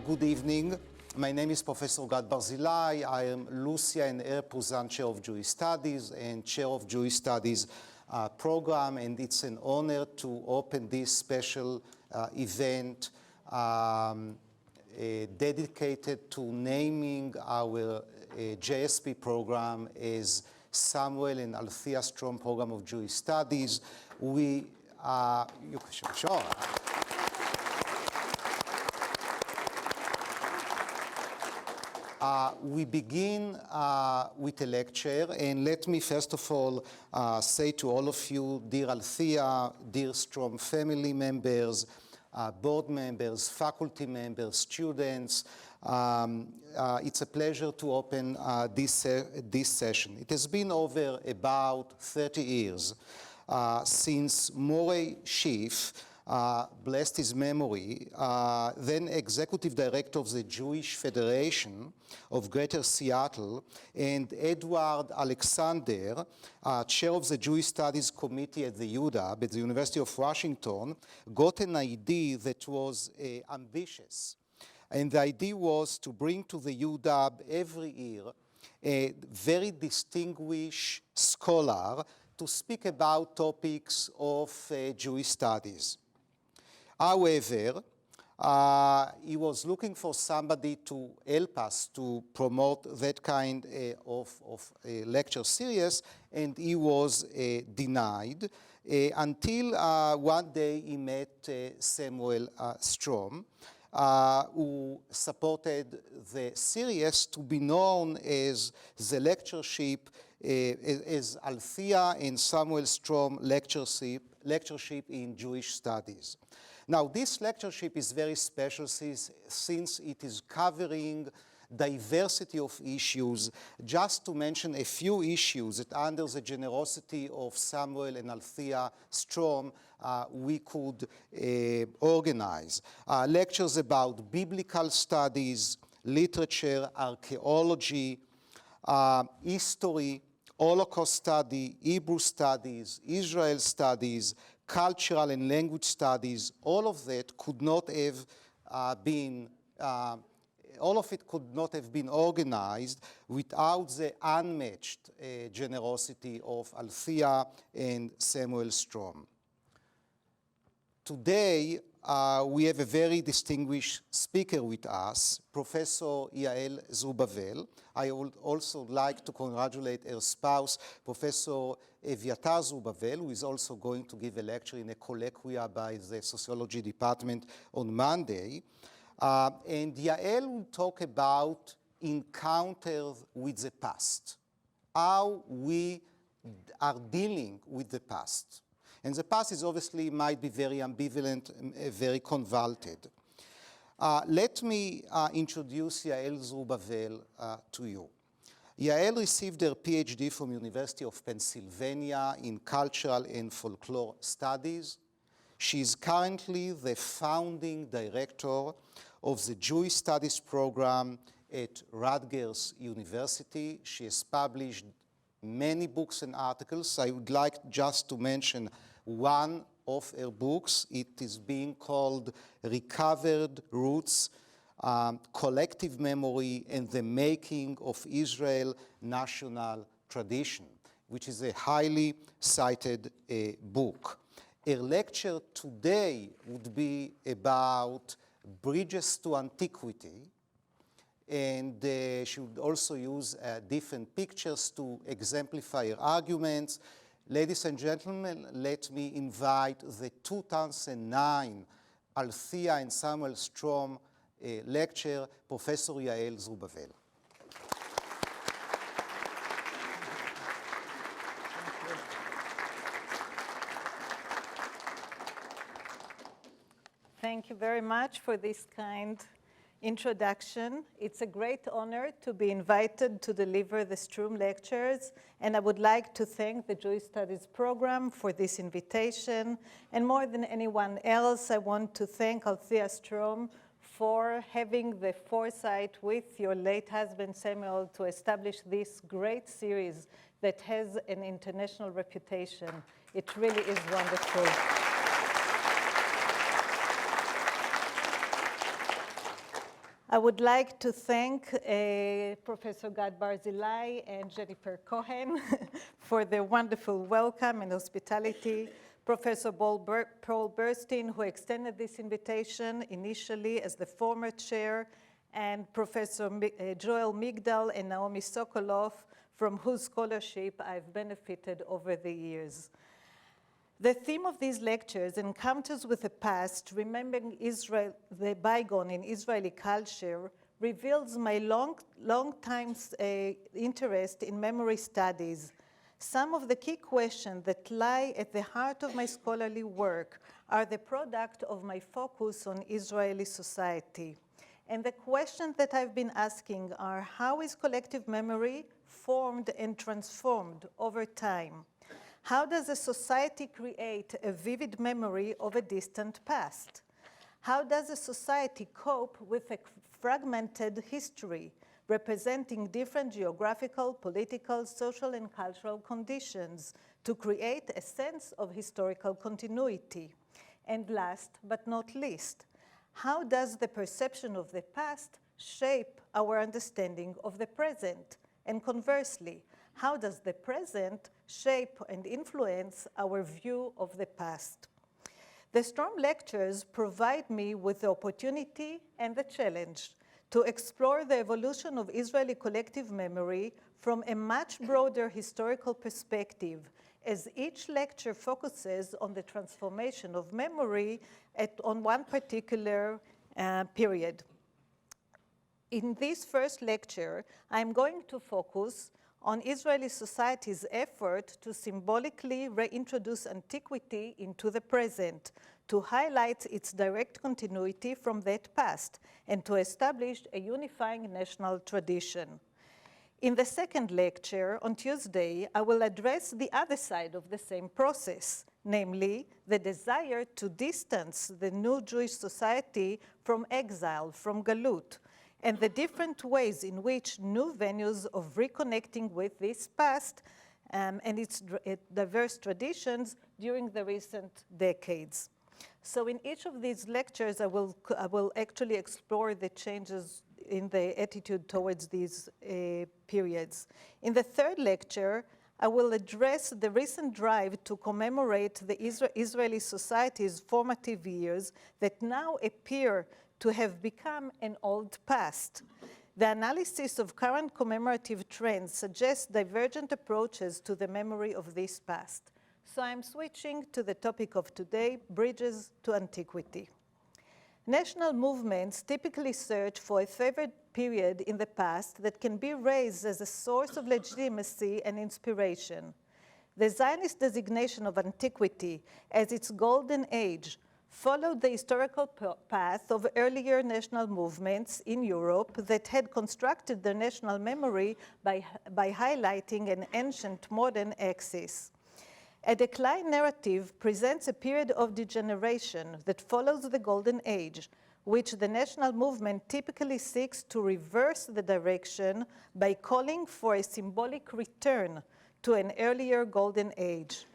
Good evening. My name is Professor Gad Barzilai. I am Lucia and Er Puzan Chair of Jewish Studies and Chair of Jewish Studies program, and it's an honor to open this special event dedicated to naming our JSP program as Samuel and Althea Strom Program of Jewish Studies. We begin with a lecture, and let me first of all say to all of you, dear Althea, dear Strom family members, board members, faculty members, students, it's a pleasure to open this session. It has been over about 30 years since Morey Schiff, blessed his memory, then Executive Director of the Jewish Federation of Greater Seattle, and Edward Alexander, Chair of the Jewish Studies Committee at the UW at the University of Washington, got an idea that was ambitious. And the idea was to bring to the UW every year a very distinguished scholar to speak about topics of Jewish studies. However, he was looking for somebody to help us to promote that kind of lecture series, and he was denied until one day he met Samuel Strom, who supported the series to be known as the lectureship, as Althea and Samuel Strom lectureship in Jewish Studies. Now, this lectureship is very special since it is covering diversity of issues. Just to mention a few issues that under the generosity of Samuel and Althea Strom, we could organize. Lectures about biblical studies, literature, archaeology, history, Holocaust study, Hebrew studies, Israel studies, cultural and language studies. All of that could not have been organized without the unmatched generosity of Althea and Samuel Strom. Today, we have a very distinguished speaker with us, Professor Yael Zubavel. I would also like to congratulate her spouse, Professor Eviatar Zubavel, who is also going to give a lecture in a colloquia by the Sociology Department on Monday. And Yael will talk about encounters with the past, how we are dealing with the past. And the past is obviously might be very ambivalent, very convoluted. Let me introduce Yael Zubavel to you. Yael received her PhD from University of Pennsylvania in Cultural and Folklore Studies. She is currently the founding director of the Jewish Studies program at Rutgers University. She has published many books and articles. I would like just to mention one of her books. It is being called Recovered Roots, Collective Memory and the Making of Israel National Tradition, which is a highly cited book. Her lecture today would be about bridges to antiquity, and she would also use different pictures to exemplify her arguments. Ladies and gentlemen, let me invite the 2009 Althea and Samuel Strom lecturer, Professor Yael Zubavel. Thank you very much for this kind introduction. It's a great honor to be invited to deliver the Strom lectures, and I would like to thank the Jewish Studies program for this invitation. And more than anyone else, I want to thank Althea Strom for having the foresight with your late husband Samuel to establish this great series that has an international reputation. It really is wonderful. I would like to thank Professor Gad Barzilai and Jennifer Cohen for their wonderful welcome and hospitality. Professor Paul Burstein, who extended this invitation initially as the former chair, and Professor Joel Migdal and Naomi Sokolov, from whose scholarship I've benefited over the years. The theme of these lectures, Encounters with the Past, Remembering Israel, the Bygone in Israeli Culture, reveals my long time interest in memory studies. Some of the key questions that lie at the heart of my scholarly work are the product of my focus on Israeli society. And the questions that I've been asking are, how is collective memory formed and transformed over time? How does a society create a vivid memory of a distant past? How does a society cope with a fragmented history representing different geographical, political, social, and cultural conditions to create a sense of historical continuity? And last but not least, how does the perception of the past shape our understanding of the present? And conversely, how does the present shape and influence our view of the past? The Storm Lectures provide me with the opportunity and the challenge to explore the evolution of Israeli collective memory from a much broader historical perspective, as each lecture focuses on the transformation of memory on one particular period. In this first lecture, I'm going to focus on Israeli society's effort to symbolically reintroduce antiquity into the present, to highlight its direct continuity from that past, and to establish a unifying national tradition. In the second lecture, on Tuesday, I will address the other side of the same process, namely the desire to distance the new Jewish society from exile, from Galut, and the different ways in which new venues of reconnecting with this past and its diverse traditions during the recent decades. So in each of these lectures, I will actually explore the changes in the attitude towards these periods. In the third lecture, I will address the recent drive to commemorate the Israeli society's formative years that now appear to have become an old past. The analysis of current commemorative trends suggests divergent approaches to the memory of this past. So I'm switching to the topic of today, bridges to antiquity. National movements typically search for a favored period in the past that can be raised as a source of legitimacy and inspiration. The Zionist designation of antiquity as its golden age followed the historical path of earlier national movements in Europe that had constructed their national memory by highlighting an ancient modern axis. A decline narrative presents a period of degeneration that follows the Golden Age, which the national movement typically seeks to reverse the direction by calling for a symbolic return to an earlier Golden Age.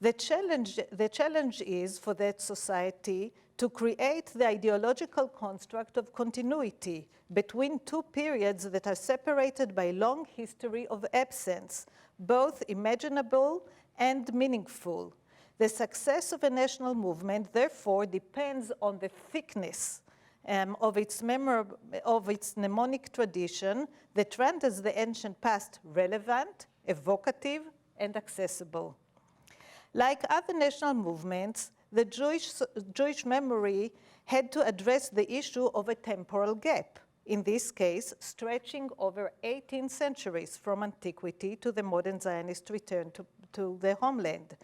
The challenge is for that society to create the ideological construct of continuity between two periods that are separated by long history of absence, both imaginable and meaningful. The success of a national movement, therefore, depends on the thickness of its mnemonic tradition that renders the ancient past relevant, evocative, and accessible. Like other national movements, the Jewish memory had to address the issue of a temporal gap, in this case, stretching over 18 centuries from antiquity to the modern Zionist return to the homeland.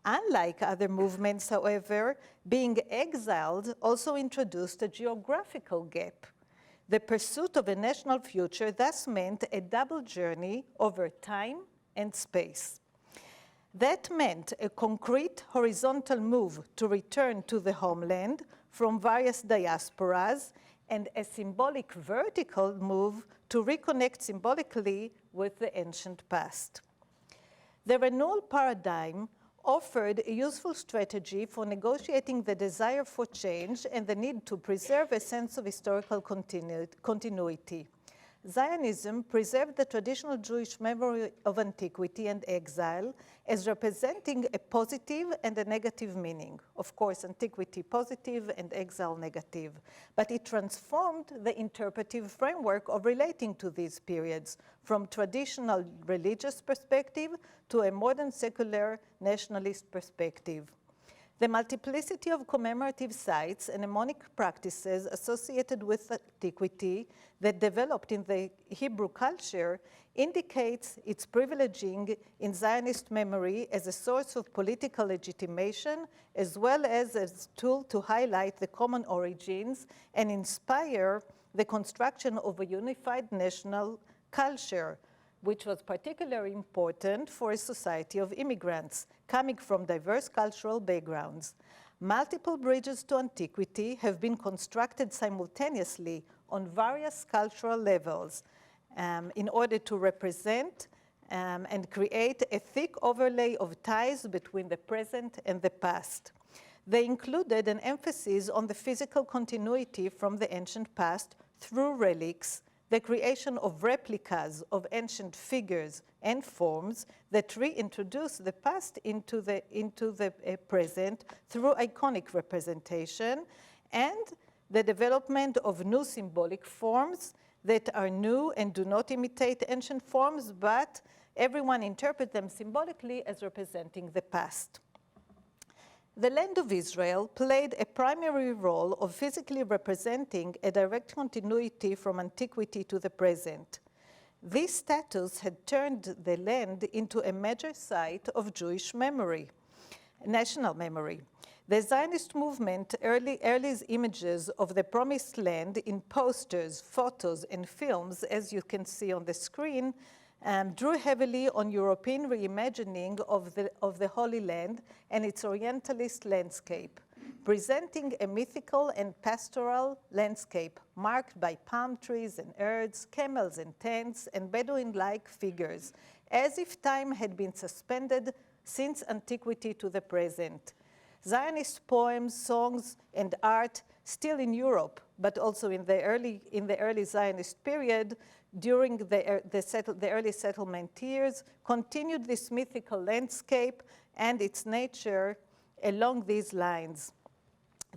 Unlike other movements, however, being exiled also introduced a geographical gap. The pursuit of a national future thus meant a double journey over time and space. That meant a concrete horizontal move to return to the homeland from various diasporas and a symbolic vertical move to reconnect symbolically with the ancient past. The renewal paradigm offered a useful strategy for negotiating the desire for change and the need to preserve a sense of historical continuity. Zionism preserved the traditional Jewish memory of antiquity and exile as representing a positive and a negative meaning. Of course, antiquity positive and exile negative. But it transformed the interpretive framework of relating to these periods from traditional religious perspective to a modern secular nationalist perspective. The multiplicity of commemorative sites and mnemonic practices associated with antiquity that developed in the Hebrew culture indicates its privileging in Zionist memory as a source of political legitimation, as well as a tool to highlight the common origins and inspire the construction of a unified national culture, which was particularly important for a society of immigrants coming from diverse cultural backgrounds. Multiple bridges to antiquity have been constructed simultaneously on various cultural levels in order to represent and create a thick overlay of ties between the present and the past. They included an emphasis on the physical continuity from the ancient past through relics, the creation of replicas of ancient figures and forms that reintroduce the past into the present through iconic representation, and the development of new symbolic forms that are new and do not imitate ancient forms, but everyone interprets them symbolically as representing the past. The land of Israel played a primary role of physically representing a direct continuity from antiquity to the present. This status had turned the land into a major site of Jewish memory, national memory. The Zionist movement early images of the Promised Land in posters, photos, and films, as you can see on the screen, drew heavily on European reimagining of the Holy Land and its Orientalist landscape, presenting a mythical and pastoral landscape marked by palm trees and herds, camels and tents, and Bedouin-like figures, as if time had been suspended since antiquity to the present. Zionist poems, songs, and art, still in Europe, but also in the early Zionist period, during the early settlement years, continued this mythical landscape and its nature along these lines.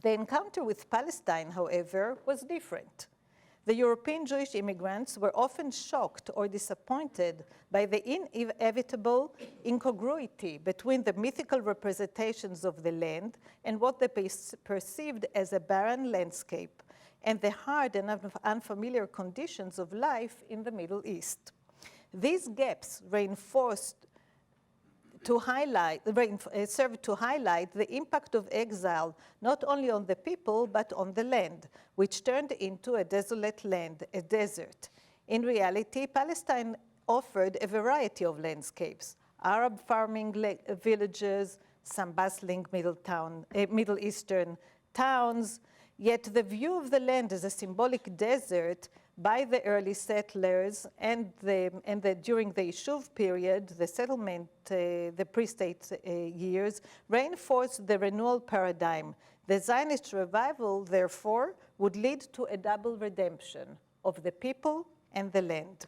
The encounter with Palestine, however, was different. The European Jewish immigrants were often shocked or disappointed by the inevitable incongruity between the mythical representations of the land and what they perceived as a barren landscape, and the hard and unfamiliar conditions of life in the Middle East. These gaps served to highlight the impact of exile not only on the people but on the land, which turned into a desolate land, a desert. In reality, Palestine offered a variety of landscapes: Arab farming villages, some bustling Middle Eastern towns. Yet the view of the land as a symbolic desert by the early settlers and during the Yishuv period, the settlement, the pre-state years, reinforced the renewal paradigm. The Zionist revival, therefore, would lead to a double redemption of the people and the land.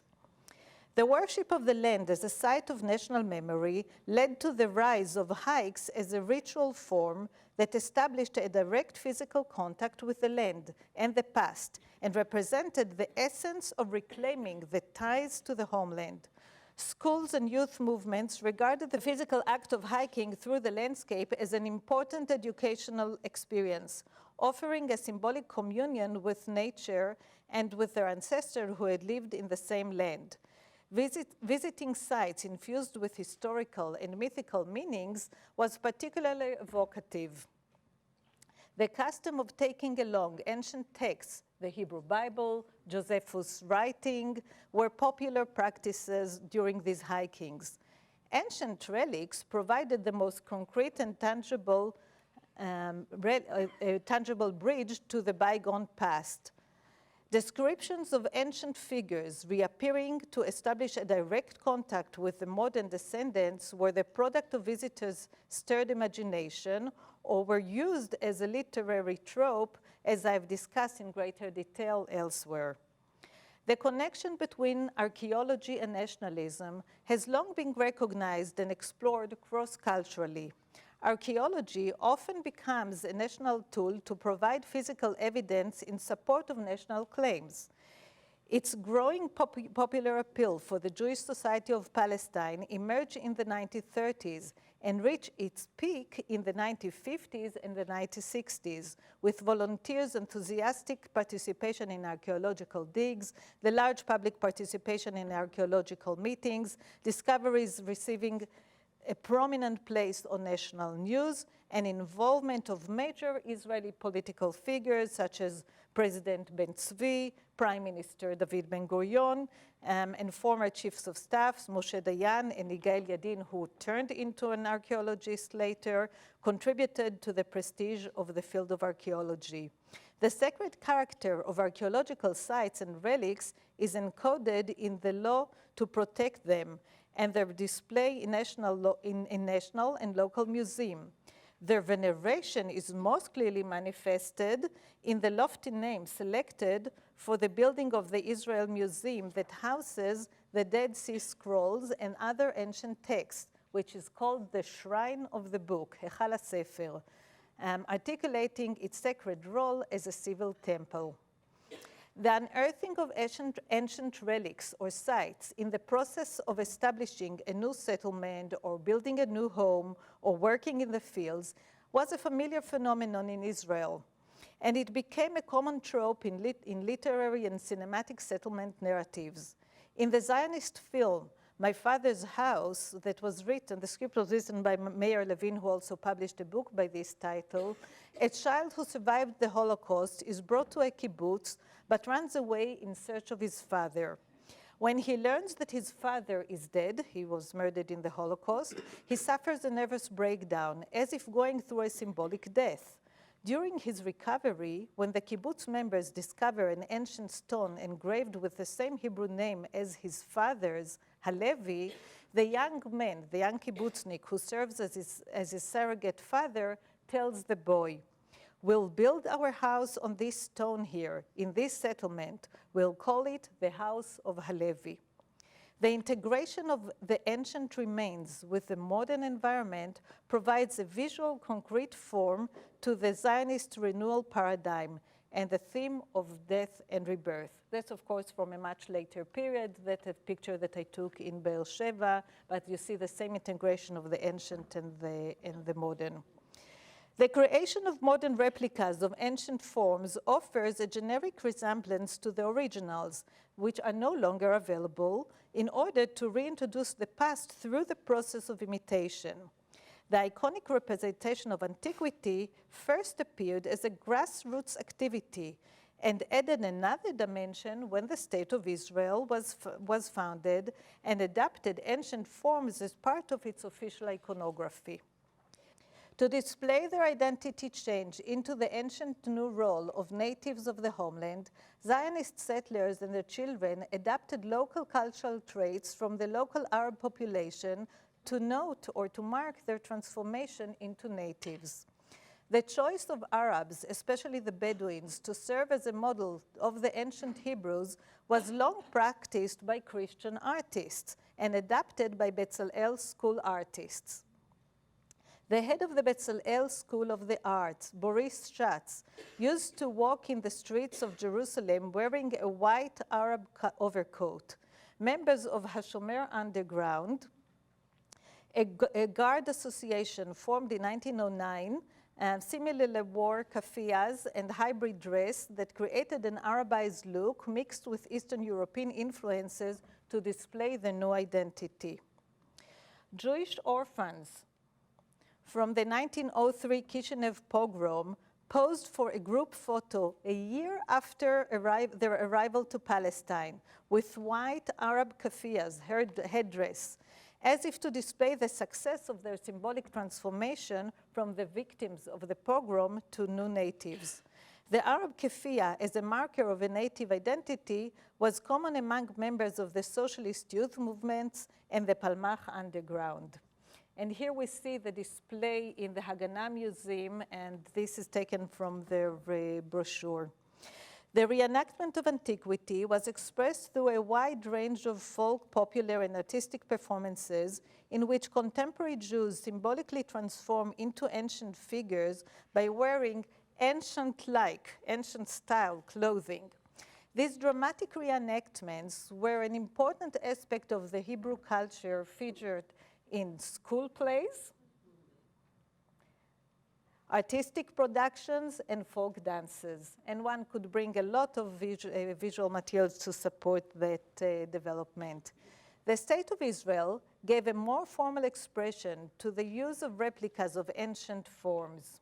The worship of the land as a site of national memory led to the rise of hikes as a ritual form that established a direct physical contact with the land and the past and represented the essence of reclaiming the ties to the homeland. Schools and youth movements regarded the physical act of hiking through the landscape as an important educational experience, offering a symbolic communion with nature and with their ancestors who had lived in the same land. Visiting sites infused with historical and mythical meanings was particularly evocative. The custom of taking along ancient texts, the Hebrew Bible, Josephus' writing, were popular practices during these hikings. Ancient relics provided the most concrete and tangible bridge to the bygone past. Descriptions of ancient figures reappearing to establish a direct contact with the modern descendants were the product of visitors' stirred imagination or were used as a literary trope, as I've discussed in greater detail elsewhere. The connection between archaeology and nationalism has long been recognized and explored cross-culturally. Archaeology often becomes a national tool to provide physical evidence in support of national claims. Its growing popular appeal for the Jewish Society of Palestine emerged in the 1930s and reached its peak in the 1950s and the 1960s, with volunteers' enthusiastic participation in archaeological digs, the large public participation in archaeological meetings, discoveries receiving a prominent place on national news, and involvement of major Israeli political figures such as President Ben Tzvi, Prime Minister David Ben-Gurion, and former chiefs of staffs Moshe Dayan and Yigael Yadin, who turned into an archaeologist later, contributed to the prestige of the field of archaeology. The sacred character of archaeological sites and relics is encoded in the law to protect them, and their display in national and local museum. Their veneration is most clearly manifested in the lofty name selected for the building of the Israel Museum that houses the Dead Sea Scrolls and other ancient texts, which is called the Shrine of the Book, Hechal HaSefer, articulating its sacred role as a civil temple. The unearthing of ancient relics or sites in the process of establishing a new settlement or building a new home or working in the fields was a familiar phenomenon in Israel, and it became a common trope in literary and cinematic settlement narratives. In the Zionist film, My Father's House, that was written, the script was written by Meir Levin, who also published a book by this title, a child who survived the Holocaust is brought to a kibbutz but runs away in search of his father. When he learns that his father is dead, he was murdered in the Holocaust, he suffers a nervous breakdown, as if going through a symbolic death. During his recovery, when the kibbutz members discover an ancient stone engraved with the same Hebrew name as his father's, Halevi, the young man, the young kibbutznik who serves as his surrogate father, tells the boy, "We'll build our house on this stone here, in this settlement. We'll call it the House of Halevi." The integration of the ancient remains with the modern environment provides a visual, concrete form to the Zionist renewal paradigm and the theme of death and rebirth. That's, of course, from a much later period. That's a picture that I took in Be'er Sheva, but you see the same integration of the ancient and the modern. The creation of modern replicas of ancient forms offers a generic resemblance to the originals, which are no longer available, in order to reintroduce the past through the process of imitation. The iconic representation of Antiquity first appeared as a grassroots activity and added another dimension when the State of Israel was founded and adapted ancient forms as part of its official iconography. To display their identity change into the ancient new role of natives of the homeland, Zionist settlers and their children adapted local cultural traits from the local Arab population to note or to mark their transformation into natives. The choice of Arabs, especially the Bedouins, to serve as a model of the ancient Hebrews was long practiced by Christian artists and adapted by Bezalel school artists. The head of the Bezalel School of the Arts, Boris Schatz, used to walk in the streets of Jerusalem wearing a white Arab overcoat. Members of Hashomer Underground, a guard association formed in 1909, similarly wore kafiyas and hybrid dress that created an Arabized look mixed with Eastern European influences to display their new identity. Jewish orphans from the 1903 Kishinev pogrom posed for a group photo a year after their arrival to Palestine with white Arab kafiyas, headdress, as if to display the success of their symbolic transformation from the victims of the pogrom to new natives. The Arab keffiyeh as a marker of a native identity was common among members of the socialist youth movements and the Palmach underground. And here we see the display in the Haganah Museum, and this is taken from their brochure. The reenactment of antiquity was expressed through a wide range of folk, popular, and artistic performances in which contemporary Jews symbolically transform into ancient figures by wearing ancient-style clothing. These dramatic reenactments were an important aspect of the Hebrew culture featured in school plays, artistic productions, and folk dances. And one could bring a lot of visual materials to support that development. The State of Israel gave a more formal expression to the use of replicas of ancient forms.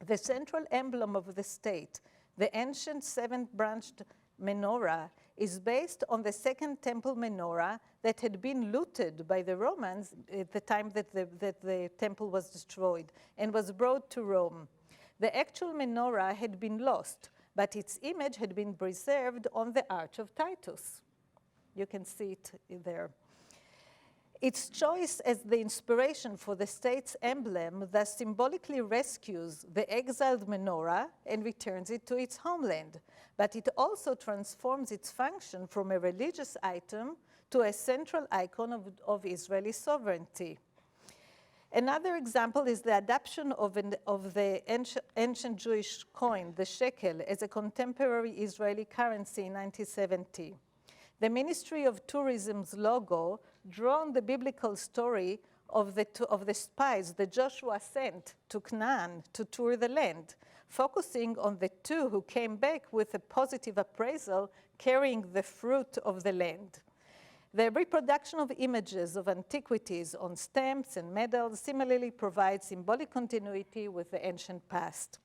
The central emblem of the state, the ancient seven-branched menorah, is based on the Second Temple menorah that had been looted by the Romans at the time that the temple was destroyed and was brought to Rome. The actual menorah had been lost, but its image had been preserved on the Arch of Titus. You can see it there. Its choice as the inspiration for the state's emblem thus symbolically rescues the exiled menorah and returns it to its homeland, but it also transforms its function from a religious item to a central icon of Israeli sovereignty. Another example is the adoption of the ancient Jewish coin, the shekel, as a contemporary Israeli currency in 1970. The Ministry of Tourism's logo drew on the biblical story of the spies that Joshua sent to Canaan to tour the land, focusing on the two who came back with a positive appraisal carrying the fruit of the land. The reproduction of images of antiquities on stamps and medals similarly provides symbolic continuity with the ancient past.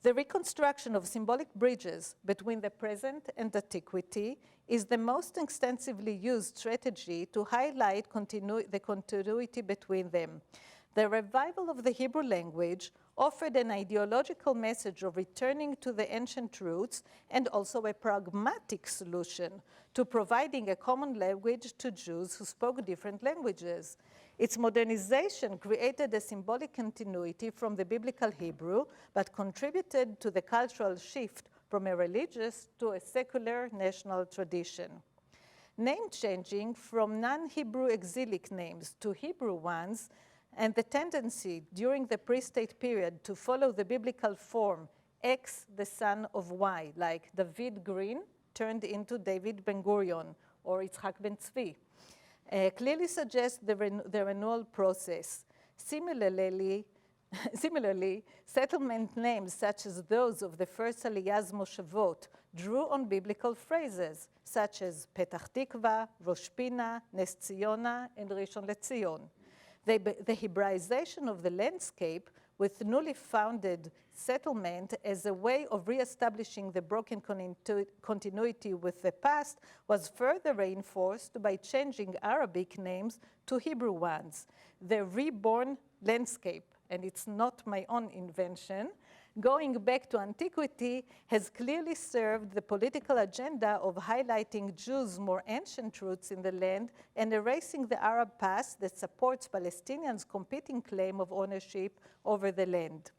The reconstruction of symbolic bridges between the present and antiquity is the most extensively used strategy to highlight the continuity between them. The revival of the Hebrew language offered an ideological message of returning to the ancient roots and also a pragmatic solution to providing a common language to Jews who spoke different languages. Its modernization created a symbolic continuity from the biblical Hebrew, but contributed to the cultural shift from a religious to a secular national tradition. Name changing from non-Hebrew exilic names to Hebrew ones, and the tendency during the pre-state period to follow the biblical form X, the son of Y, like David Green turned into David Ben-Gurion or Yitzhak Ben Tzvi, clearly suggests the renewal process. Similarly, settlement names such as those of the first Aliyah's Moshavot drew on biblical phrases such as Petach Tikva, Rosh Pina, Nes Tziona, and Rishon LeZion. The Hebraization of the landscape with newly founded settlement as a way of reestablishing the broken continuity with the past was further reinforced by changing Arabic names to Hebrew ones. The reborn landscape, and it's not my own invention, going back to antiquity has clearly served the political agenda of highlighting Jews' more ancient roots in the land and erasing the Arab past that supports Palestinians' competing claim of ownership over the land.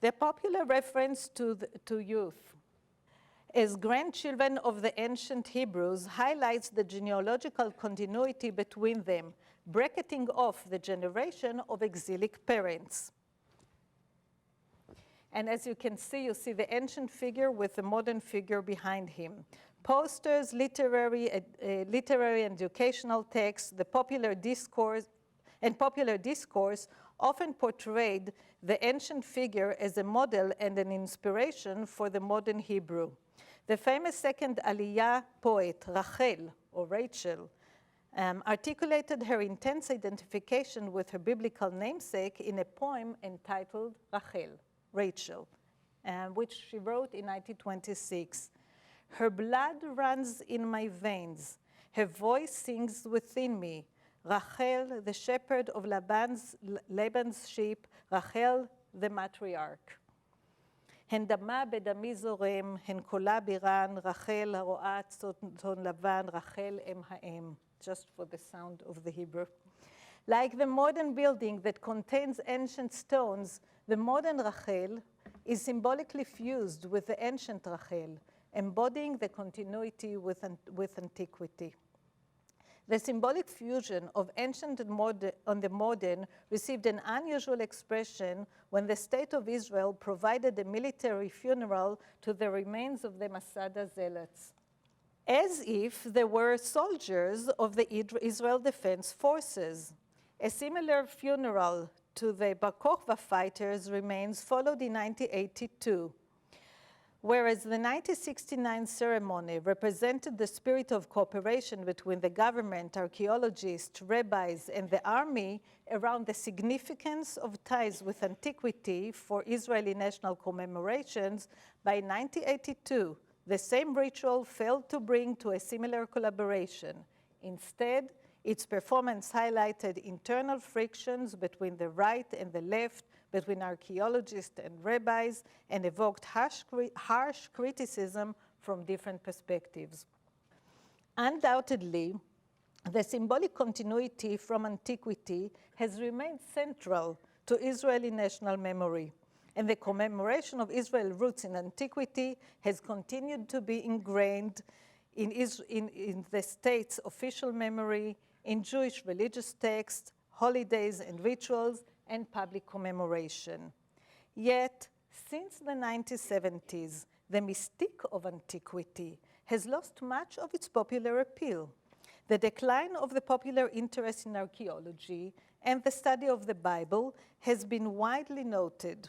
The popular reference to youth as grandchildren of the ancient Hebrews highlights the genealogical continuity between them, bracketing off the generation of exilic parents. And as you can see, you see the ancient figure with the modern figure behind him. Posters, literary and educational texts, the popular discourse often portrayed the ancient figure as a model and an inspiration for the modern Hebrew. The famous second Aliyah poet, Rachel, or Rachel, articulated her intense identification with her biblical namesake in a poem entitled Rachel, which she wrote in 1926. Her blood runs in my veins. Her voice sings within me. Rachel, the shepherd of Laban's sheep. Rachel, the matriarch. הן דמה בדמי זורם, הן קולה בירן, רחל הרואה צאן לבן, רחל אם האם. Just for the sound of the Hebrew. Like the modern building that contains ancient stones, the modern Rachel is symbolically fused with the ancient Rachel, embodying the continuity with antiquity. The symbolic fusion of ancient and the modern received an unusual expression when the State of Israel provided a military funeral to the remains of the Masada zealots, as if they were soldiers of the Israel Defense Forces. A similar funeral to the Bar Kokhba fighters' remains followed in 1982. Whereas the 1969 ceremony represented the spirit of cooperation between the government, archaeologists, rabbis, and the army around the significance of ties with antiquity for Israeli national commemorations, by 1982, the same ritual failed to bring to a similar collaboration. Instead, its performance highlighted internal frictions between the right and the left, between archaeologists and rabbis, and evoked harsh criticism from different perspectives. Undoubtedly, the symbolic continuity from antiquity has remained central to Israeli national memory, and the commemoration of Israel's roots in antiquity has continued to be ingrained in the state's official memory, in Jewish religious texts, holidays and rituals, and public commemoration. Yet, since the 1970s, the mystique of antiquity has lost much of its popular appeal. The decline of the popular interest in archaeology and the study of the Bible has been widely noted.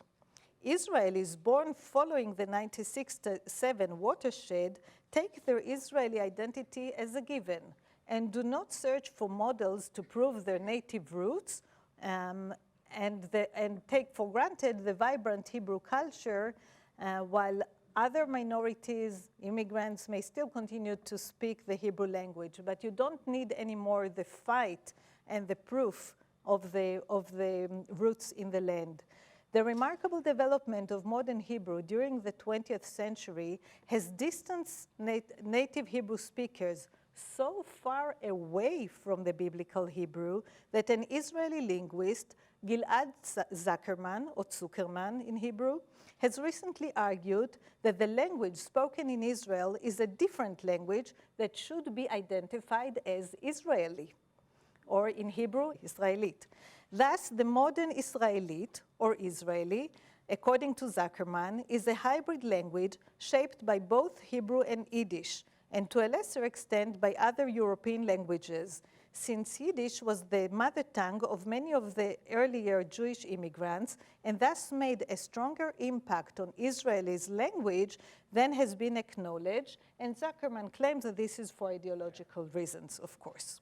Israelis born following the 1967 watershed take their Israeli identity as a given and do not search for models to prove their native roots and take for granted the vibrant Hebrew culture, while other minorities, immigrants, may still continue to speak the Hebrew language. But you don't need anymore the fight and the proof of the roots in the land. The remarkable development of modern Hebrew during the 20th century has distanced native Hebrew speakers so far away from the biblical Hebrew that an Israeli linguist, Gilad Zuckerman, or Zuckerman in Hebrew, has recently argued that the language spoken in Israel is a different language that should be identified as Israeli, or in Hebrew, Israelit. Thus, the modern Israelit, or Israeli, according to Zuckerman, is a hybrid language shaped by both Hebrew and Yiddish, and to a lesser extent by other European languages, since Yiddish was the mother tongue of many of the earlier Jewish immigrants, and thus made a stronger impact on Israelis' language than has been acknowledged, and Zuckerman claims that this is for ideological reasons, of course.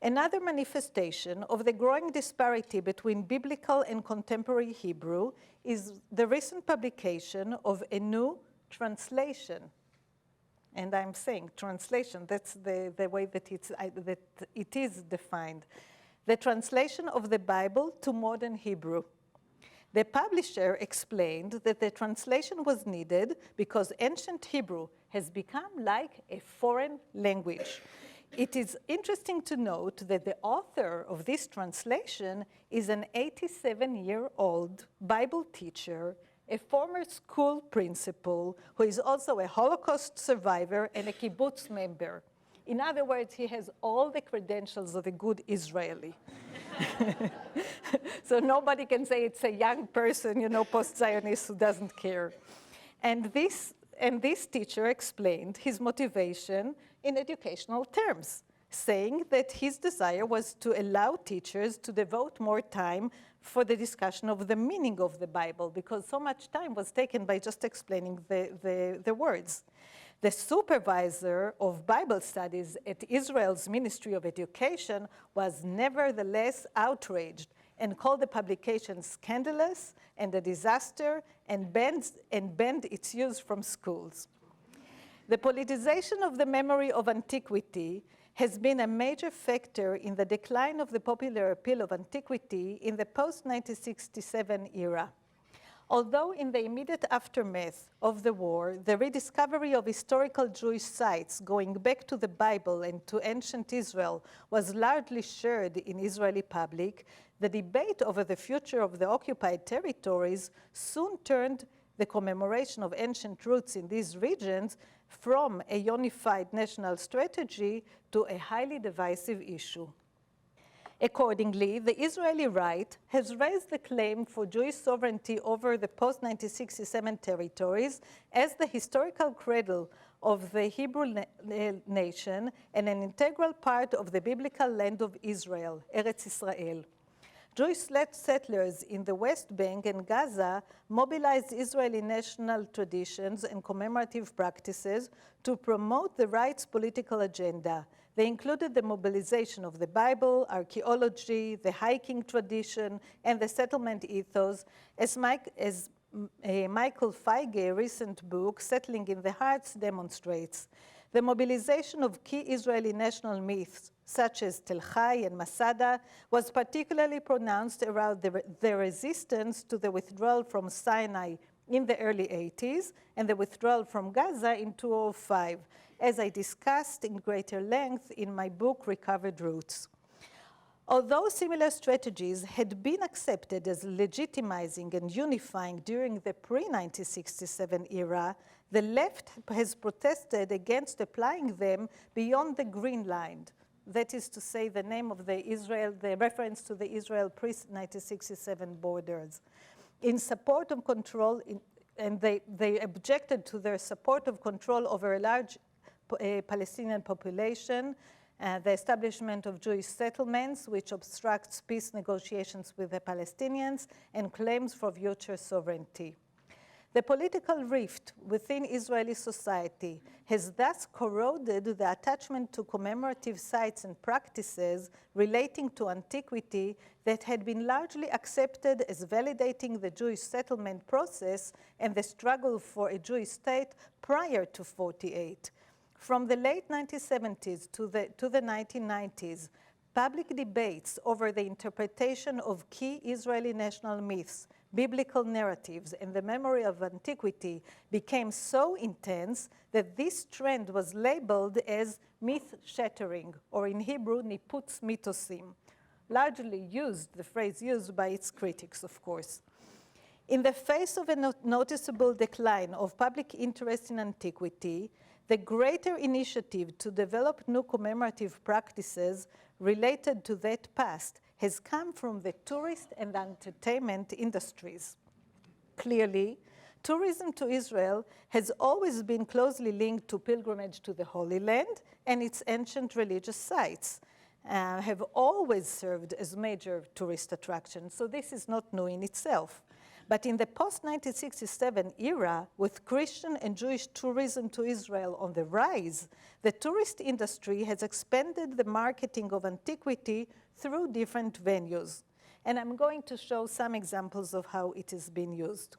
Another manifestation of the growing disparity between biblical and contemporary Hebrew is the recent publication of a new translation. And I'm saying translation, that's the way that it is defined. The translation of the Bible to modern Hebrew. The publisher explained that the translation was needed because ancient Hebrew has become like a foreign language. It is interesting to note that the author of this translation is an 87-year-old Bible teacher, a former school principal who is also a Holocaust survivor and a kibbutz member. In other words, he has all the credentials of a good Israeli. So nobody can say it's a young person, post-Zionist who doesn't care. And this teacher explained his motivation in educational terms, saying that his desire was to allow teachers to devote more time for the discussion of the meaning of the Bible, because so much time was taken by just explaining the words. The supervisor of Bible studies at Israel's Ministry of Education was nevertheless outraged and called the publication scandalous and a disaster and banned its use from schools. The politicization of the memory of antiquity has been a major factor in the decline of the popular appeal of antiquity in the post-1967 era. Although in the immediate aftermath of the war, the rediscovery of historical Jewish sites going back to the Bible and to ancient Israel was largely shared in Israeli public, the debate over the future of the occupied territories soon turned the commemoration of ancient roots in these regions from a unified national strategy to a highly divisive issue. Accordingly, the Israeli right has raised the claim for Jewish sovereignty over the post-1967 territories as the historical cradle of the Hebrew nation and an integral part of the biblical land of Israel, Eretz Israel. Jewish settlers in the West Bank and Gaza mobilized Israeli national traditions and commemorative practices to promote the right's political agenda. They included the mobilization of the Bible, archaeology, the hiking tradition, and the settlement ethos, as Michael Feige's recent book, Settling in the Hearts, demonstrates. The mobilization of key Israeli national myths, such as Tel Chai and Masada, was particularly pronounced around the resistance to the withdrawal from Sinai in the early 80s and the withdrawal from Gaza in 2005, as I discussed in greater length in my book, Recovered Roots. Although similar strategies had been accepted as legitimizing and unifying during the pre-1967 era, the left has protested against applying them beyond the Green Line. That is to say, the name of the reference to the Israel pre-1967 borders. In support of control, and they objected to their support of control over a large Palestinian population, the establishment of Jewish settlements, which obstructs peace negotiations with the Palestinians, and claims for future sovereignty. The political rift within Israeli society has thus corroded the attachment to commemorative sites and practices relating to antiquity that had been largely accepted as validating the Jewish settlement process and the struggle for a Jewish state prior to 1948. From the late 1970s to the 1990s, public debates over the interpretation of key Israeli national myths, biblical narratives, and the memory of antiquity became so intense that this trend was labeled as myth-shattering, or in Hebrew, niputz mitosim, largely used, the phrase used by its critics, of course. In the face of a noticeable decline of public interest in antiquity, the greater initiative to develop new commemorative practices related to that past has come from the tourist and entertainment industries. Clearly, tourism to Israel has always been closely linked to pilgrimage to the Holy Land, and its ancient religious sites have always served as major tourist attractions, so this is not new in itself. But in the post-1967 era, with Christian and Jewish tourism to Israel on the rise, the tourist industry has expanded the marketing of antiquity through different venues. And I'm going to show some examples of how it is being used.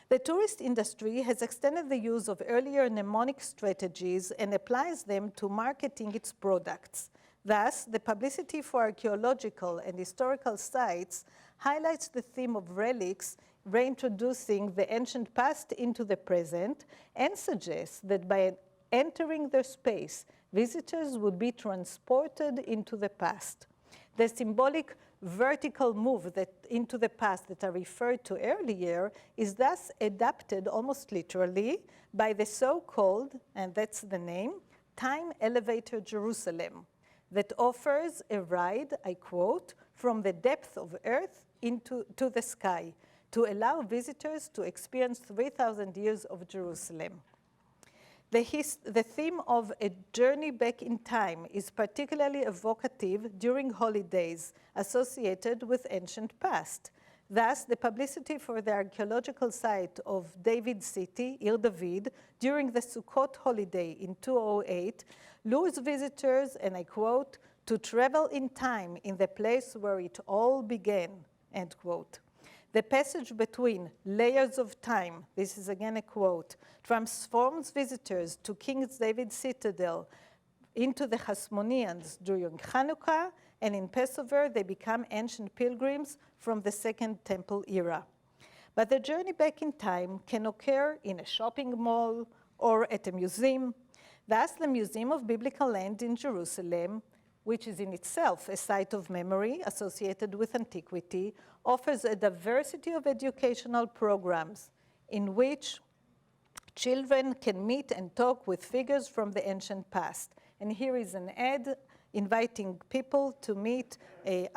The tourist industry has extended the use of earlier mnemonic strategies and applies them to marketing its products. Thus, the publicity for archaeological and historical sites highlights the theme of relics, reintroducing the ancient past into the present, and suggests that by entering their space, visitors would be transported into the past. The symbolic vertical move into the past that I referred to earlier is thus adapted almost literally by the so-called, and that's the name, Time Elevator Jerusalem, that offers a ride, I quote, from the depth of earth to the sky, to allow visitors to experience 3,000 years of Jerusalem. The theme of a journey back in time is particularly evocative during holidays associated with ancient past. Thus, the publicity for the archaeological site of David City, Ir David, during the Sukkot holiday in 2008 lures visitors, and I quote, to travel in time in the place where it all began, end quote. The passage between layers of time, this is again a quote, transforms visitors to King David's citadel into the Hasmoneans during Hanukkah, and in Passover they become ancient pilgrims from the Second Temple era. But the journey back in time can occur in a shopping mall or at a museum. Thus, the Museum of Biblical Land in Jerusalem, which is in itself a site of memory associated with antiquity, offers a diversity of educational programs in which children can meet and talk with figures from the ancient past. And here is an ad inviting people to meet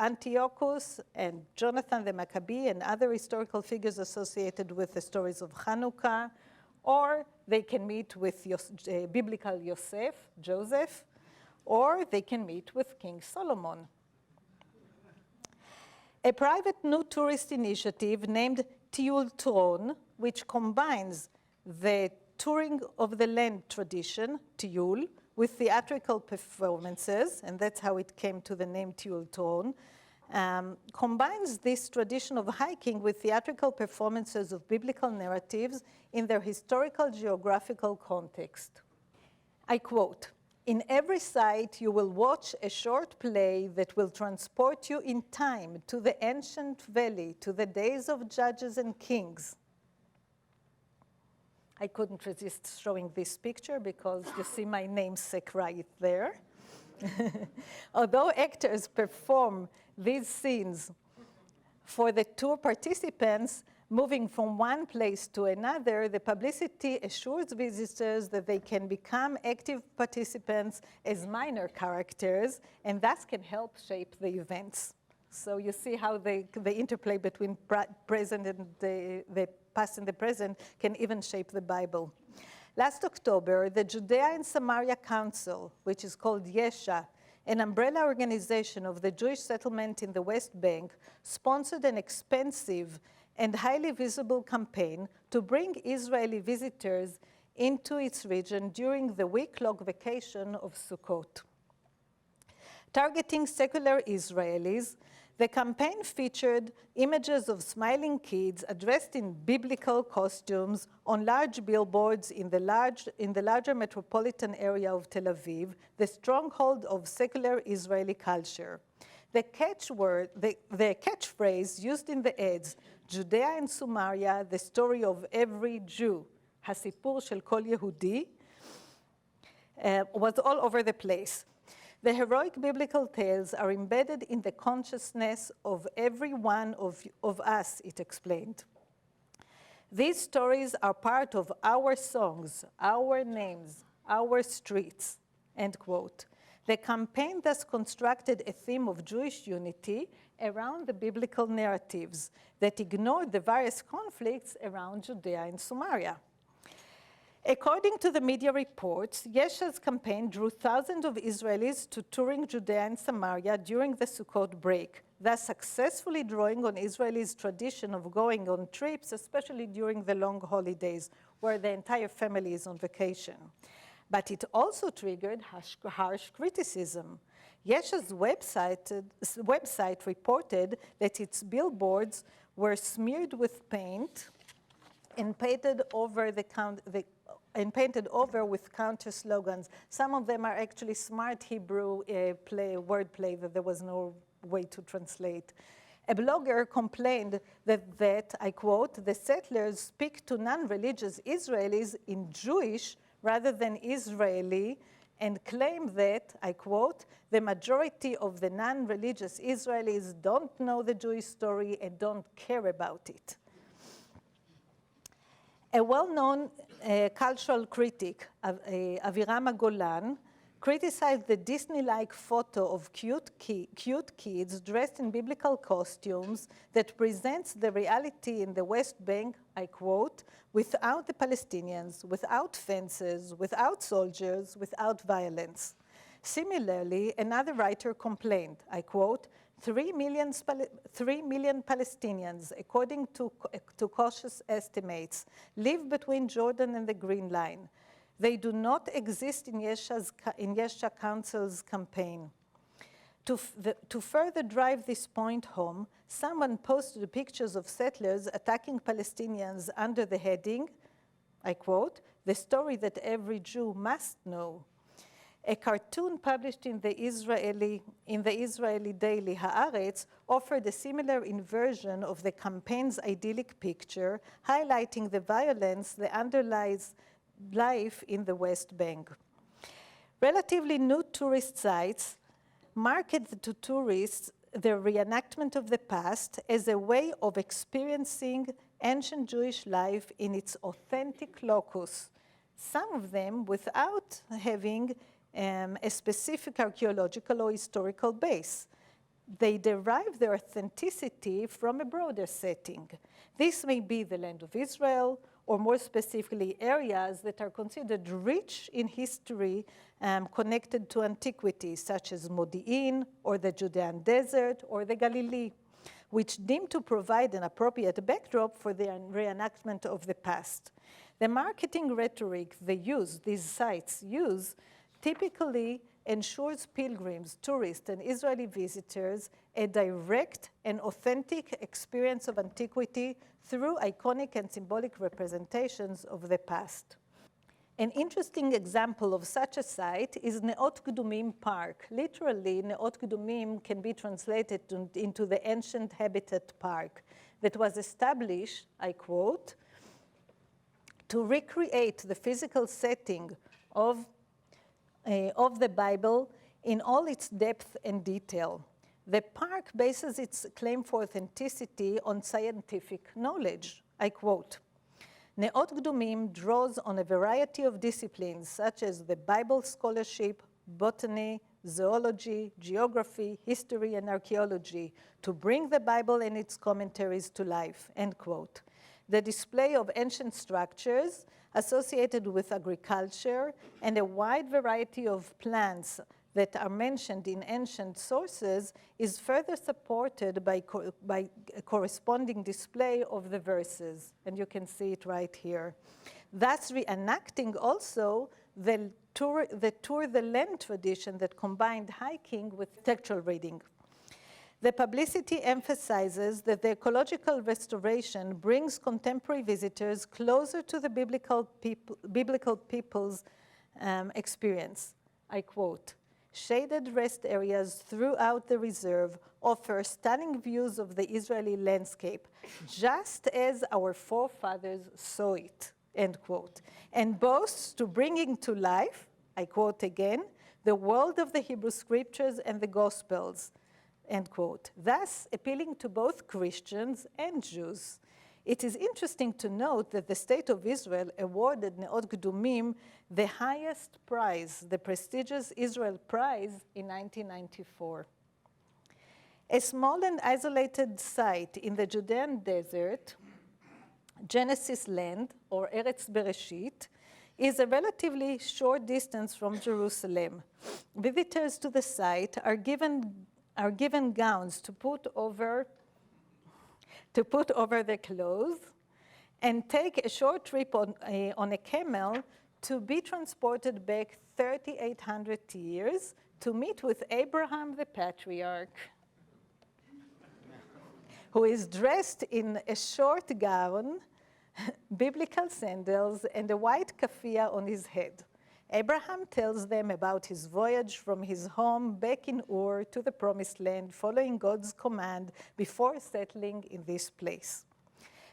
Antiochus and Jonathan the Maccabee and other historical figures associated with the stories of Hanukkah, or they can meet with biblical Joseph, or they can meet with King Solomon. A private new tourist initiative named Tiul Tron, which combines the touring of the land tradition, Tiul, with theatrical performances, and that's how it came to the name Tiul Tron, combines this tradition of hiking with theatrical performances of biblical narratives in their historical geographical context. I quote, "In every site you will watch a short play that will transport you in time to the ancient valley, to the days of judges and kings." I couldn't resist showing this picture because you see my namesake right there. Although actors perform these scenes for the tour participants moving from one place to another, the publicity assures visitors that they can become active participants as minor characters and thus can help shape the events. So you see how the interplay between present and the past and the present can even shape the Bible. Last October, the Judea and Samaria Council, which is called Yesha, an umbrella organization of the Jewish settlement in the West Bank, sponsored an expensive and highly visible campaign to bring Israeli visitors into its region during the week-long vacation of Sukkot. Targeting secular Israelis, the campaign featured images of smiling kids dressed in biblical costumes on large billboards in the larger metropolitan area of Tel Aviv, the stronghold of secular Israeli culture. The catchphrase used in the ads, Judea and Samaria, the story of every Jew, הסיפור של כל יהודי, was all over the place. The heroic biblical tales are embedded in the consciousness of every one of us, it explained. These stories are part of our songs, our names, our streets, end quote. The campaign thus constructed a theme of Jewish unity around the biblical narratives that ignored the various conflicts around Judea and Samaria. According to the media reports, Yesha's campaign drew thousands of Israelis to touring Judea and Samaria during the Sukkot break, thus successfully drawing on Israelis' tradition of going on trips, especially during the long holidays, where the entire family is on vacation. But it also triggered harsh criticism. Yesha's website reported that its billboards were smeared with paint and painted over with counter slogans. Some of them are actually smart Hebrew wordplay that there was no way to translate. A blogger complained that, I quote, "the settlers speak to non-religious Israelis in Jewish rather than Israeli, and claim that, I quote, "the majority of the non-religious Israelis don't know the Jewish story and don't care about it." A well-known cultural critic, Aviram Golan, criticized the Disney-like photo of cute kids dressed in biblical costumes that presents the reality in the West Bank, I quote, "without the Palestinians, without fences, without soldiers, without violence." Similarly, another writer complained, I quote, 3 million Palestinians, according to cautious estimates, live between Jordan and the Green Line. They do not exist in Yesha Council's campaign. To further drive this point home, someone posted pictures of settlers attacking Palestinians under the heading, I quote, "the story that every Jew must know." A cartoon published in the Israeli daily Haaretz offered a similar inversion of the campaign's idyllic picture, highlighting the violence that underlies life in the West Bank. Relatively new tourist sites market to tourists the reenactment of the past as a way of experiencing ancient Jewish life in its authentic locus, some of them without having a specific archaeological or historical base. They derive their authenticity from a broader setting. This may be the land of Israel, or more specifically, areas that are considered rich in history connected to antiquity, such as Modi'in, or the Judean desert, or the Galilee, which deem to provide an appropriate backdrop for the reenactment of the past. The marketing rhetoric these sites use typically ensures pilgrims, tourists, and Israeli visitors a direct and authentic experience of antiquity through iconic and symbolic representations of the past. An interesting example of such a site is Neot Gdumim Park. Literally, Neot Gdumim can be translated into the ancient habitat park that was established, I quote, to recreate the physical setting of the Bible in all its depth and detail. The park bases its claim for authenticity on scientific knowledge. I quote, Neot Gdumim draws on a variety of disciplines such as the Bible scholarship, botany, zoology, geography, history, and archaeology to bring the Bible and its commentaries to life, end quote. The display of ancient structures associated with agriculture and a wide variety of plants that are mentioned in ancient sources is further supported by a corresponding display of the verses. And you can see it right here. Thus reenacting also the Tour the Land tradition that combined hiking with textual reading. The publicity emphasizes that the ecological restoration brings contemporary visitors closer to the biblical people's experience. I quote, shaded rest areas throughout the reserve offer stunning views of the Israeli landscape, just as our forefathers saw it, end quote, and boasts to bringing to life, I quote again, the world of the Hebrew scriptures and the Gospels, end quote, thus appealing to both Christians and Jews. It is interesting to note that the State of Israel awarded Neot Gdumim the highest prize, the prestigious Israel Prize, in 1994. A small and isolated site in the Judean desert, Genesis Land, or Eretz Bereshit, is a relatively short distance from Jerusalem. Visitors to the site are given gowns to put over their clothes and take a short trip on a camel to be transported back 3,800 years to meet with Abraham the patriarch, who is dressed in a short gown, biblical sandals, and a white kafia on his head. Abraham tells them about his voyage from his home back in Ur to the Promised Land, following God's command before settling in this place.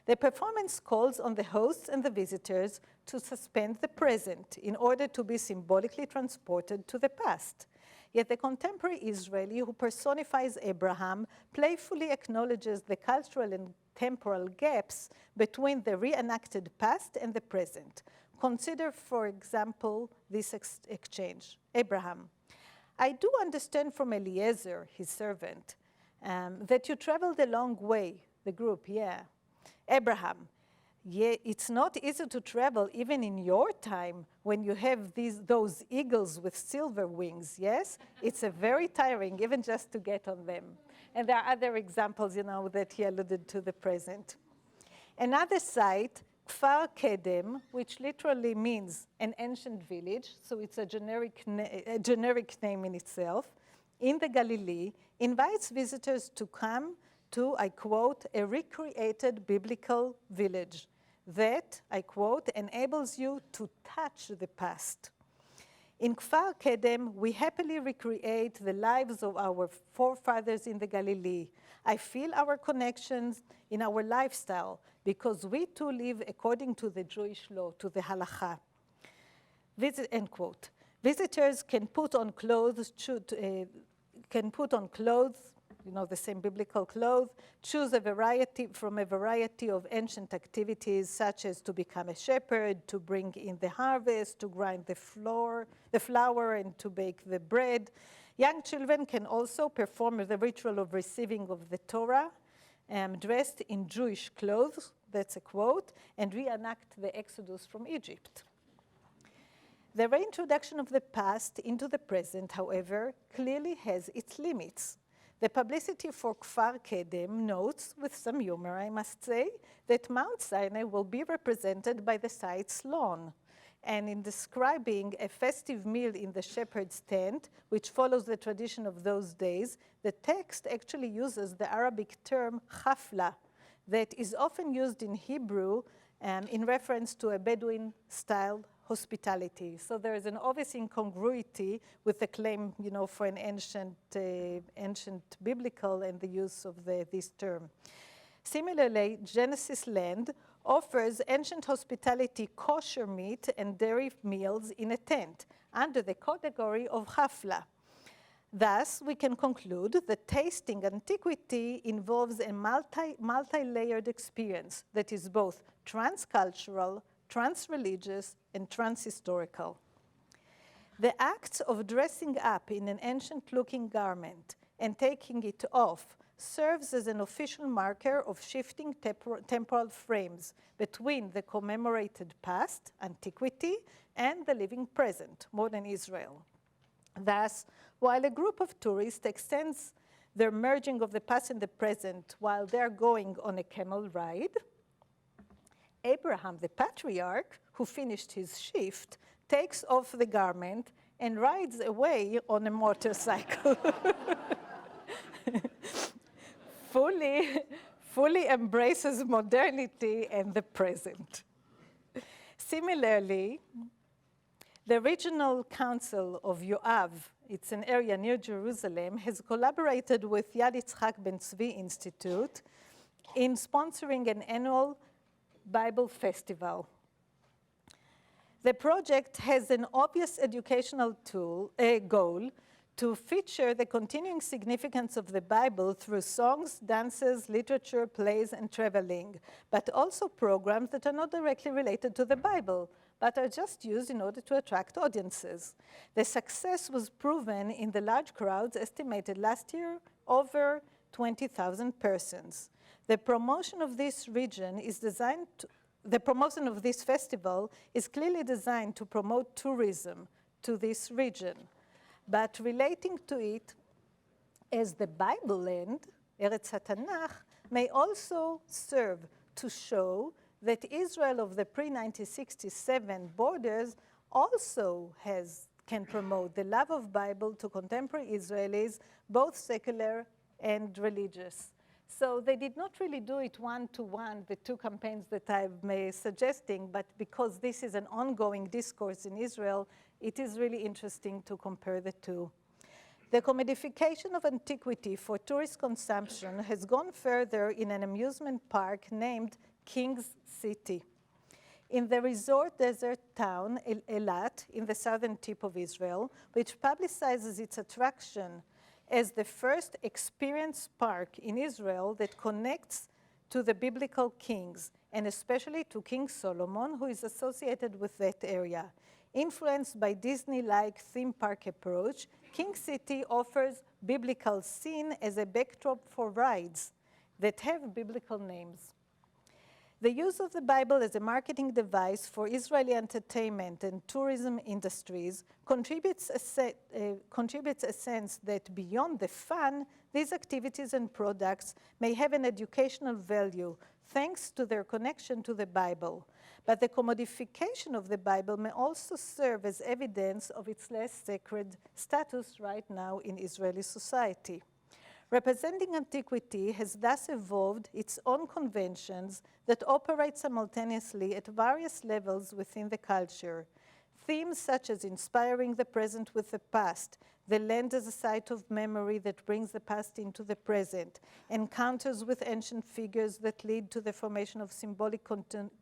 The performance calls on the hosts and the visitors to suspend the present in order to be symbolically transported to the past. Yet the contemporary Israeli who personifies Abraham playfully acknowledges the cultural and temporal gaps between the reenacted past and the present. Consider, for example, this exchange. Abraham, I do understand from Eliezer, his servant, that you traveled a long way. The group, yeah. Abraham, yeah, it's not easy to travel even in your time when you have those eagles with silver wings, yes? It's a very tiring, even just to get on them. And there are other examples, that he alluded to the present. Another site, Kfar Kedem, which literally means an ancient village, so it's a generic name in itself, in the Galilee, invites visitors to come to, I quote, a recreated biblical village that, I quote, enables you to touch the past. In Kfar Kedem, we happily recreate the lives of our forefathers in the Galilee. I feel our connections in our lifestyle because we too live according to the Jewish law, to the halacha. End quote. Visitors can put on clothes, the same biblical clothes, choose from a variety of ancient activities, such as to become a shepherd, to bring in the harvest, to grind the flour, and to bake the bread. Young children can also perform the ritual of receiving of the Torah, dressed in Jewish clothes, that's a quote, and reenact the Exodus from Egypt. The reintroduction of the past into the present, however, clearly has its limits. The publicity for Kfar Kedem notes, with some humor I must say, that Mount Sinai will be represented by the site's lawn. And in describing a festive meal in the shepherd's tent, which follows the tradition of those days, the text actually uses the Arabic term chafla, that is often used in Hebrew in reference to a Bedouin-style hospitality. So there is an obvious incongruity with the claim, for an ancient biblical and the use of this term. Similarly, Genesis Land offers ancient hospitality kosher meat and dairy meals in a tent under the category of chafla. Thus, we can conclude that tasting antiquity involves a multi-layered experience that is both transcultural, trans-religious, and trans-historical. The act of dressing up in an ancient-looking garment and taking it off serves as an official marker of shifting temporal frames between the commemorated past, antiquity, and the living present, modern Israel. Thus, while a group of tourists extends their merging of the past and the present while they're going on a camel ride, Abraham, the patriarch, who finished his shift, takes off the garment and rides away on a motorcycle. fully embraces modernity and the present. Similarly, the Regional Council of Yoav, it's an area near Jerusalem, has collaborated with Yad Yitzhak Ben Tzvi Institute in sponsoring an annual Bible festival. The project has an obvious educational goal to feature the continuing significance of the Bible through songs, dances, literature, plays, and traveling, but also programs that are not directly related to the Bible, but are just used in order to attract audiences. The success was proven in the large crowds estimated last year over 20,000 persons. The promotion of this festival is clearly designed to promote tourism to this region, but relating to it as the Bible land, Eretz HaTanach, may also serve to show that Israel of the pre-1967 borders also can promote the love of Bible to contemporary Israelis, both secular and religious. So they did not really do it one-to-one, the two campaigns that I'm suggesting, but because this is an ongoing discourse in Israel, it is really interesting to compare the two. The commodification of antiquity for tourist consumption has gone further in an amusement park named King's City. In the resort desert town, Eilat, in the southern tip of Israel, which publicizes its attraction as the first experience park in Israel that connects to the biblical kings, and especially to King Solomon, who is associated with that area. Influenced by Disney-like theme park approach, King City offers biblical scene as a backdrop for rides that have biblical names. The use of the Bible as a marketing device for Israeli entertainment and tourism industries contributes a sense that beyond the fun, these activities and products may have an educational value thanks to their connection to the Bible. But the commodification of the Bible may also serve as evidence of its less sacred status right now in Israeli society. Representing antiquity has thus evolved its own conventions that operate simultaneously at various levels within the culture. Themes such as inspiring the present with the past, the land as a site of memory that brings the past into the present, encounters with ancient figures that lead to the formation of symbolic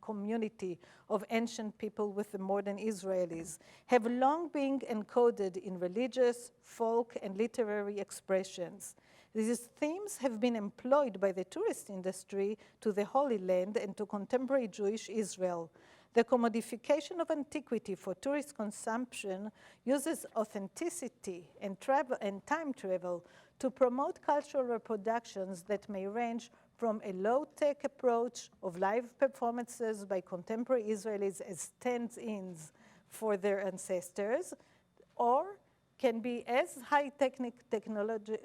community of ancient people with the modern Israelis, have long been encoded in religious, folk, and literary expressions. These themes have been employed by the tourist industry to the Holy Land and to contemporary Jewish Israel. The commodification of antiquity for tourist consumption uses authenticity and time travel to promote cultural reproductions that may range from a low-tech approach of live performances by contemporary Israelis as stand-ins for their ancestors, or can be as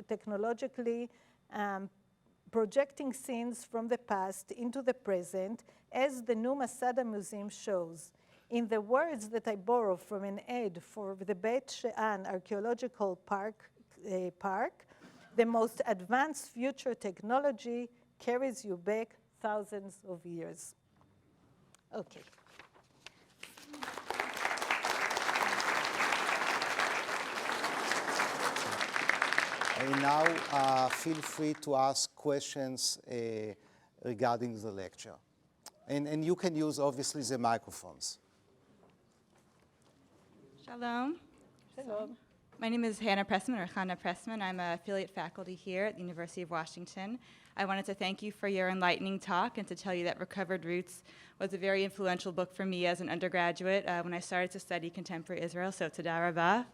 technologically projecting scenes from the past into the present, as the new Masada Museum shows. In the words that I borrow from an ad for the Beit She'an Archaeological Park, the most advanced future technology carries you back thousands of years. Okay. And now feel free to ask questions regarding the lecture. And you can use, obviously, the microphones. Shalom. Shalom. My name is Hannah Pressman, or Hannah Pressman. I'm an affiliate faculty here at the University of Washington. I wanted to thank you for your enlightening talk and to tell you that Recovered Roots was a very influential book for me as an undergraduate when I started to study contemporary Israel, so Toda Rabah.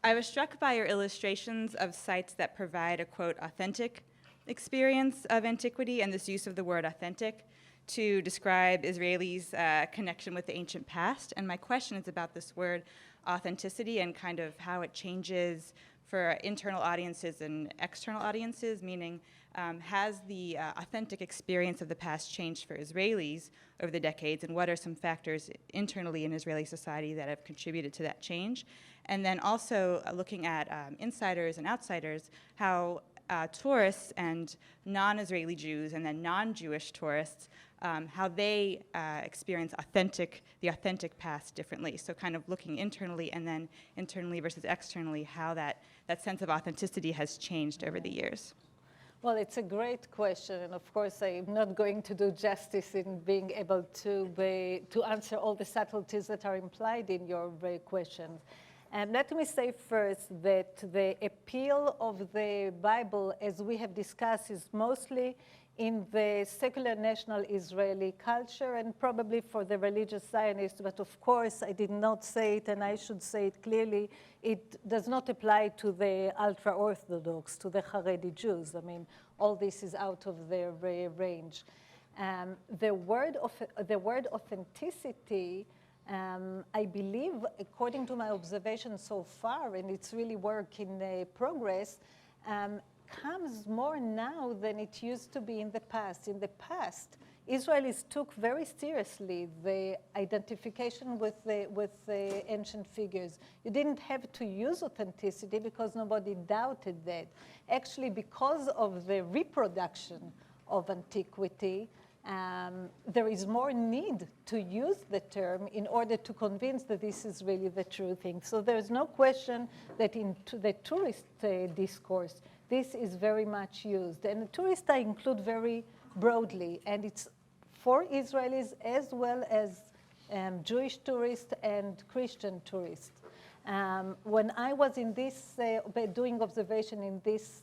I was struck by your illustrations of sites that provide a, quote, authentic experience of antiquity, and this use of the word authentic to describe Israelis' connection with the ancient past. And my question is about this word authenticity and kind of how it changes for internal audiences and external audiences, meaning has the authentic experience of the past changed for Israelis over the decades, and what are some factors internally in Israeli society that have contributed to that change? And then also looking at insiders and outsiders, how tourists and non-Israeli Jews and then non-Jewish tourists, how they experience the authentic past differently. So kind of looking internally and then internally versus externally, how that sense of authenticity has changed over the years. Well, it's a great question, and of course I'm not going to do justice in being able to answer all the subtleties that are implied in your question. And let me say first that the appeal of the Bible, as we have discussed, is mostly in the secular national Israeli culture and probably for the religious Zionists, but of course I did not say it, and I should say it clearly, it does not apply to the ultra-Orthodox, to the Haredi Jews. I mean, all this is out of their range. The word authenticity, I believe, according to my observation so far, and it's really work in progress, comes more now than it used to be in the past. In the past, Israelis took very seriously the identification with the ancient figures. You didn't have to use authenticity because nobody doubted that. Actually, because of the reproduction of antiquity, there is more need to use the term in order to convince that this is really the true thing. So there's no question that in the tourist discourse, this is very much used. And the tourist I include very broadly, and it's for Israelis as well as Jewish tourists and Christian tourists. When I was in this, doing observation in this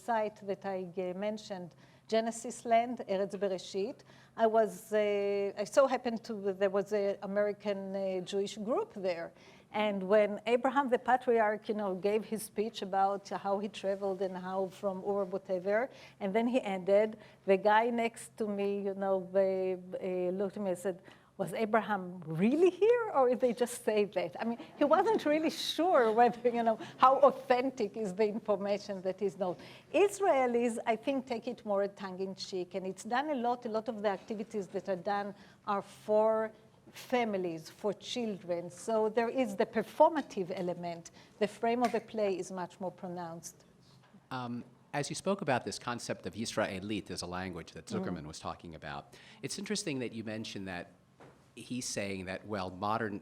site that I mentioned, Genesis Land, Eretz Bereshit, I so happened to, there was an American Jewish group there. And when Abraham, the patriarch, gave his speech about how he traveled and how from Ur, whatever, and then he ended, the guy next to me, looked at me and said, was Abraham really here, or did they just say that? I mean, he wasn't really sure whether, how authentic is the information that is known. Israelis, I think, take it more tongue-in-cheek, and it's done a lot of the activities that are done are for families, for children. So there is the performative element. The frame of the play is much more pronounced. As you spoke about this concept of Yisraelit as a language that Zuckerman was talking about, it's interesting that you mentioned that he's saying that, well, modern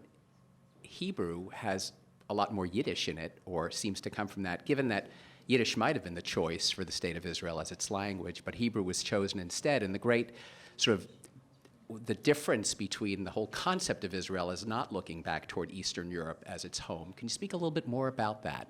Hebrew has a lot more Yiddish in it, or seems to come from that, given that Yiddish might have been the choice for the state of Israel as its language, but Hebrew was chosen instead. And the great sort of the difference between the whole concept of Israel as not looking back toward Eastern Europe as its home. Can you speak a little bit more about that?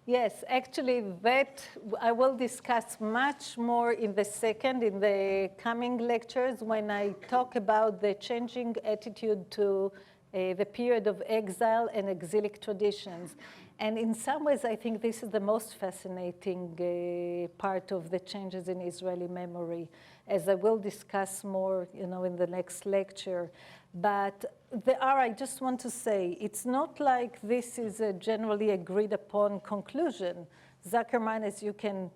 Yes, actually, that I will discuss much more in the coming lectures when I talk about the changing attitude to the period of exile and exilic traditions. And in some ways, I think this is the most fascinating part of the changes in Israeli memory, as I will discuss more, in the next lecture. But I just want to say, it's not like this is a generally agreed upon conclusion. Zuckerman, as you can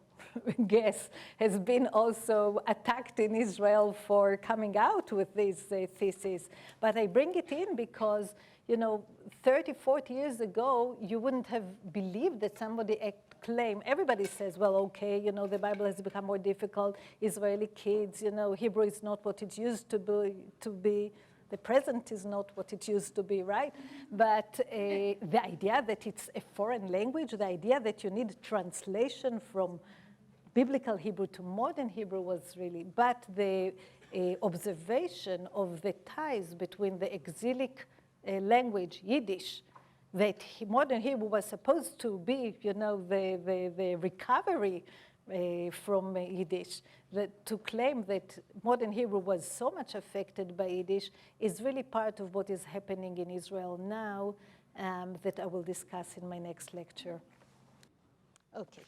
guess, has been also attacked in Israel for coming out with this thesis. But I bring it in because, 30, 40 years ago, you wouldn't have believed that somebody claimed. Everybody says, well, okay, the Bible has become more difficult. Israeli kids, Hebrew is not what it used to be. The present is not what it used to be, right? But the idea that it's a foreign language, the idea that you need translation from biblical Hebrew to modern Hebrew was really, but the observation of the ties between the exilic language, Yiddish, that modern Hebrew was supposed to be, the recovery from Yiddish, that to claim that modern Hebrew was so much affected by Yiddish is really part of what is happening in Israel now that I will discuss in my next lecture. Okay.